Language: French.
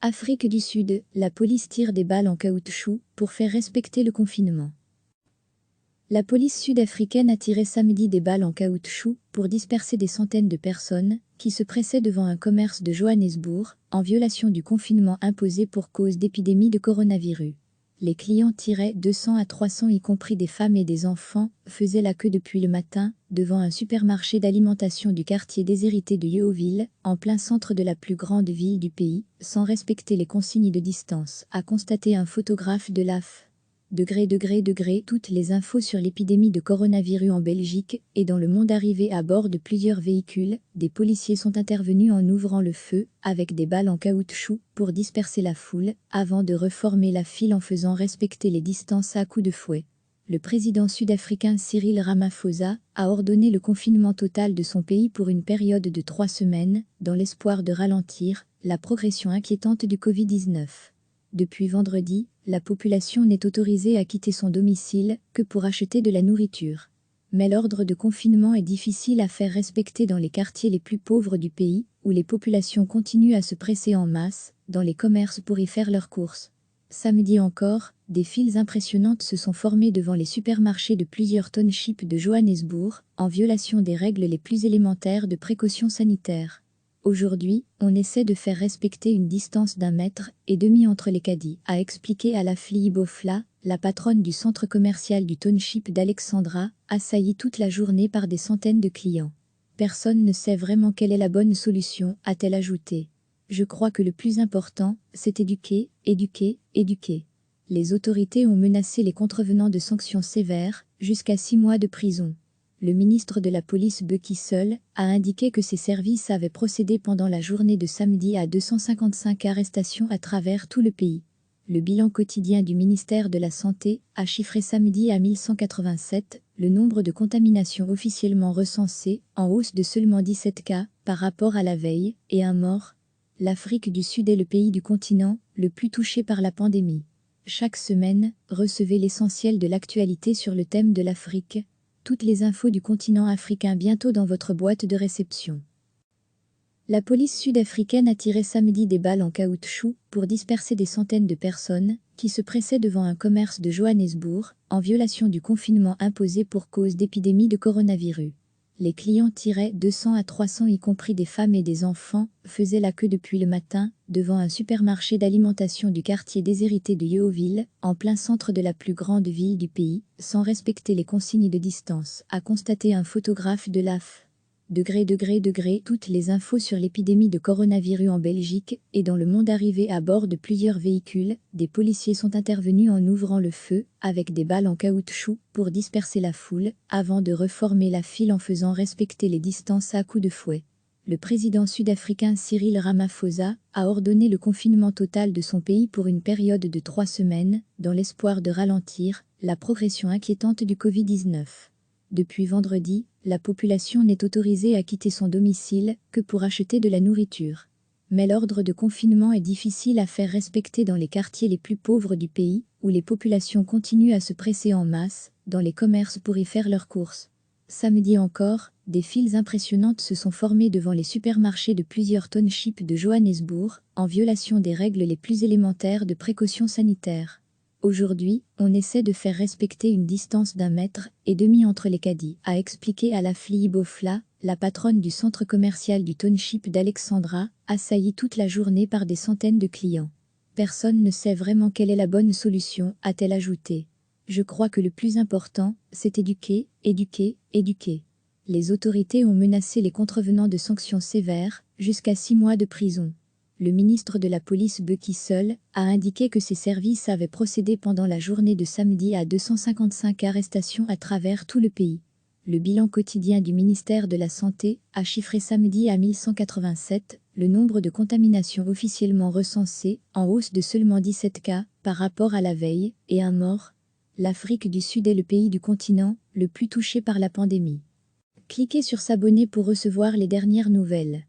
Afrique du Sud, la police tire des balles en caoutchouc pour faire respecter le confinement. La police sud-africaine a tiré samedi des balles en caoutchouc pour disperser des centaines de personnes qui se pressaient devant un commerce de Johannesburg en violation du confinement imposé pour cause d'épidémie de coronavirus. Les clients tiraient 200 à 300, y compris des femmes et des enfants, faisaient la queue depuis le matin devant un supermarché d'alimentation du quartier déshérité de Yeoville, en plein centre de la plus grande ville du pays, sans respecter les consignes de distance, a constaté un photographe de l'AF. Toutes les infos sur l'épidémie de coronavirus en Belgique et dans le monde. Arrivés à bord de plusieurs véhicules, des policiers sont intervenus en ouvrant le feu avec des balles en caoutchouc pour disperser la foule, avant de reformer la file en faisant respecter les distances à coups de fouet. Le président sud-africain Cyril Ramaphosa a ordonné le confinement total de son pays pour une période de 3 semaines, dans l'espoir de ralentir la progression inquiétante du Covid-19. Depuis vendredi, la population n'est autorisée à quitter son domicile que pour acheter de la nourriture. Mais l'ordre de confinement est difficile à faire respecter dans les quartiers les plus pauvres du pays, où les populations continuent à se presser en masse dans les commerces pour y faire leurs courses. Samedi encore, des files impressionnantes se sont formées devant les supermarchés de plusieurs townships de Johannesburg, en violation des règles les plus élémentaires de précaution sanitaire. Aujourd'hui, on essaie de faire respecter une distance d'1,5 mètre entre les caddies, a expliqué Alafli Bofla, la patronne du centre commercial du township d'Alexandra, assaillie toute la journée par des centaines de clients. Personne ne sait vraiment quelle est la bonne solution, a-t-elle ajouté. Je crois que le plus important, c'est éduquer. Les autorités ont menacé les contrevenants de sanctions sévères, jusqu'à 6 mois de prison. Le ministre de la police Bheki Cele a indiqué que ses services avaient procédé pendant la journée de samedi à 255 arrestations à travers tout le pays. Le bilan quotidien du ministère de la Santé a chiffré samedi à 1187 le nombre de contaminations officiellement recensées, en hausse de seulement 17 cas par rapport à la veille, et un mort. L'Afrique du Sud est le pays du continent le plus touché par la pandémie. Chaque semaine, recevez l'essentiel de l'actualité sur le thème de l'Afrique. Toutes les infos du continent africain bientôt dans votre boîte de réception. La police sud-africaine a tiré samedi des balles en caoutchouc pour disperser des centaines de personnes qui se pressaient devant un commerce de Johannesburg en violation du confinement imposé pour cause d'épidémie de coronavirus. Les clients tiraient 200 à 300, y compris des femmes et des enfants, faisaient la queue depuis le matin devant un supermarché d'alimentation du quartier déshérité de Yeoville, en plein centre de la plus grande ville du pays, sans respecter les consignes de distance, a constaté un photographe de l'AF. Toutes les infos sur l'épidémie de coronavirus en Belgique et dans le monde. Arrivés à bord de plusieurs véhicules, des policiers sont intervenus en ouvrant le feu avec des balles en caoutchouc pour disperser la foule, avant de reformer la file en faisant respecter les distances à coups de fouet. Le président sud-africain Cyril Ramaphosa a ordonné le confinement total de son pays pour une période de 3 semaines, dans l'espoir de ralentir la progression inquiétante du Covid-19. Depuis vendredi, la population n'est autorisée à quitter son domicile que pour acheter de la nourriture. Mais l'ordre de confinement est difficile à faire respecter dans les quartiers les plus pauvres du pays, où les populations continuent à se presser en masse dans les commerces pour y faire leurs courses. Samedi encore, des files impressionnantes se sont formées devant les supermarchés de plusieurs townships de Johannesburg, en violation des règles les plus élémentaires de précaution sanitaire. Aujourd'hui, on essaie de faire respecter une distance d'1,5 mètre entre les caddies, a expliqué Alafli Bofla, la patronne du centre commercial du township d'Alexandra, assaillie toute la journée par des centaines de clients. Personne ne sait vraiment quelle est la bonne solution, a-t-elle ajouté. Je crois que le plus important, c'est éduquer. Les autorités ont menacé les contrevenants de sanctions sévères, jusqu'à 6 mois de prison. Le ministre de la police Bheki Cele a indiqué que ses services avaient procédé pendant la journée de samedi à 255 arrestations à travers tout le pays. Le bilan quotidien du ministère de la Santé a chiffré samedi à 1187 le nombre de contaminations officiellement recensées, en hausse de seulement 17 cas par rapport à la veille, et un mort. L'Afrique du Sud est le pays du continent le plus touché par la pandémie. Cliquez sur s'abonner pour recevoir les dernières nouvelles.